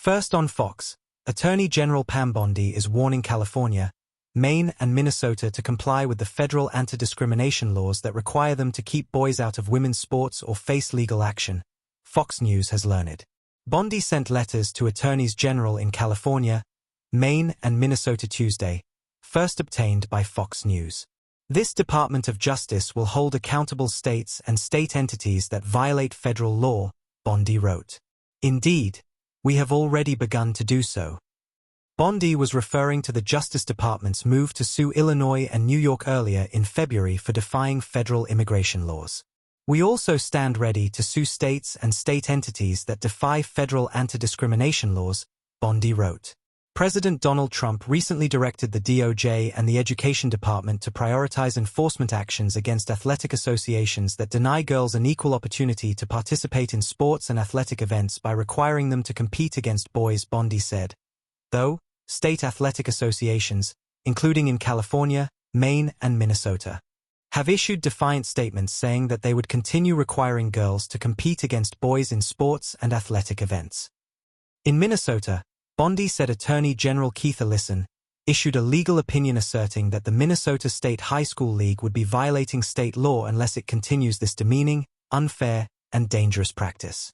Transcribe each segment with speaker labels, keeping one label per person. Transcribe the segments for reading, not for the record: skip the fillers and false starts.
Speaker 1: First on Fox, Attorney General Pam Bondi is warning California, Maine and Minnesota to comply with the federal anti-discrimination laws that require them to keep boys out of women's sports or face legal action, Fox News has learned. Bondi sent letters to attorneys general in California, Maine and Minnesota Tuesday, first obtained by Fox News. This Department of Justice will hold accountable states and state entities that violate federal law, Bondi wrote. Indeed, we have already begun to do so. Bondi was referring to the Justice Department's move to sue Illinois and New York earlier in February for defying federal immigration laws. We also stand ready to sue states and state entities that defy federal anti-discrimination laws, Bondi wrote. President Donald Trump recently directed the DOJ and the Education Department to prioritize enforcement actions against athletic associations that deny girls an equal opportunity to participate in sports and athletic events by requiring them to compete against boys, Bondi said. Though, state athletic associations, including in California, Maine, and Minnesota, have issued defiant statements saying that they would continue requiring girls to compete against boys in sports and athletic events. In Minnesota, Bondi said Attorney General Keith Ellison issued a legal opinion asserting that the Minnesota State High School League would be violating state law unless it continues this demeaning, unfair, and dangerous practice.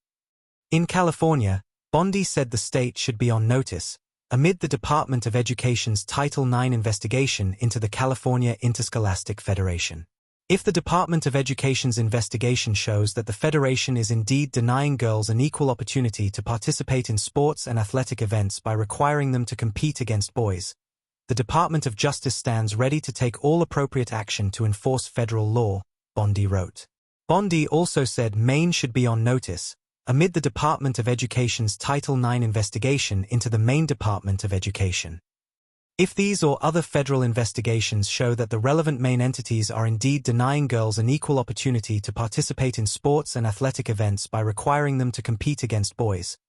Speaker 1: In California, Bondi said the state should be on notice amid the Department of Education's Title IX investigation into the California Interscholastic Federation. If the Department of Education's investigation shows that the Federation is indeed denying girls an equal opportunity to participate in sports and athletic events by requiring them to compete against boys, the Department of Justice stands ready to take all appropriate action to enforce federal law, Bondi wrote. Bondi also said Maine should be on notice amid the Department of Education's Title IX investigation into the Maine Department of Education. If these or other federal investigations show that the relevant Maine entities are indeed denying girls an equal opportunity to participate in sports and athletic events by requiring them to compete against boys,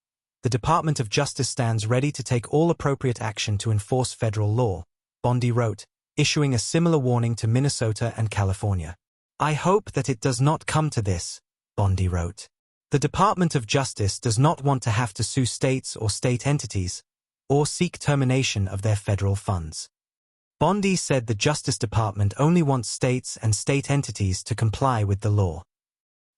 Speaker 1: the Department of Justice stands ready to take all appropriate action to enforce federal law, Bondi wrote, issuing a similar warning to Minnesota and California. I hope that it does not come to this, Bondi wrote. The Department of Justice does not want to have to sue states or state entities, or seek termination of their federal funds. Bondi said the Justice Department only wants states and state entities to comply with the law.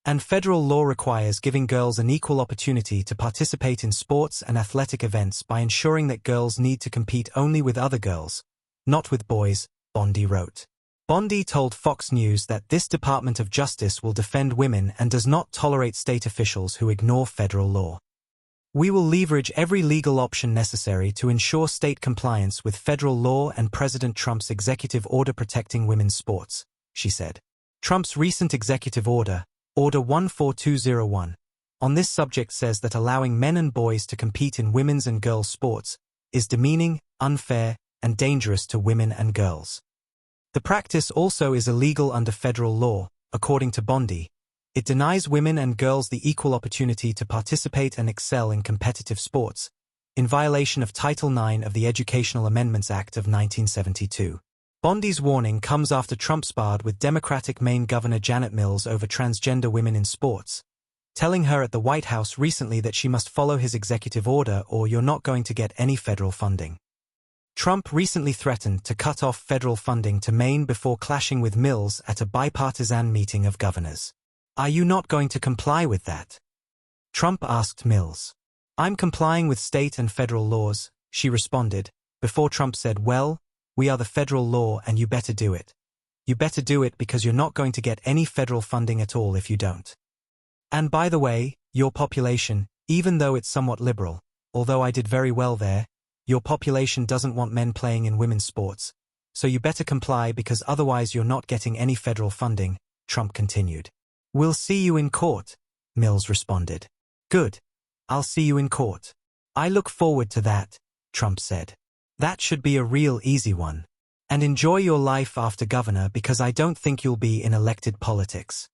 Speaker 1: And federal law requires giving girls an equal opportunity to participate in sports and athletic events by ensuring that girls need to compete only with other girls, not with boys, Bondi wrote. Bondi told Fox News that this Department of Justice will defend women and does not tolerate state officials who ignore federal law. We will leverage every legal option necessary to ensure state compliance with federal law and President Trump's executive order protecting women's sports, she said. Trump's recent executive order, Order 14201, on this subject says that allowing men and boys to compete in women's and girls' sports is demeaning, unfair, and dangerous to women and girls. The practice also is illegal under federal law, according to Bondi. It denies women and girls the equal opportunity to participate and excel in competitive sports, in violation of Title IX of the Educational Amendments Act of 1972. Bondi's warning comes after Trump sparred with Democratic Maine Governor Janet Mills over transgender women in sports, telling her at the White House recently that she must follow his executive order or you're not going to get any federal funding. Trump recently threatened to cut off federal funding to Maine before clashing with Mills at a bipartisan meeting of governors. Are you not going to comply with that? Trump asked Mills. I'm complying with state and federal laws, she responded, before Trump said, well, we are the federal law and you better do it. You better do it because you're not going to get any federal funding at all if you don't. And by the way, your population, even though it's somewhat liberal, although I did very well there, your population doesn't want men playing in women's sports, so you better comply because otherwise you're not getting any federal funding, Trump continued. We'll see you in court, Mills responded. Good. I'll see you in court. I look forward to that, Trump said. That should be a real easy one. And enjoy your life after governor because I don't think you'll be in elected politics.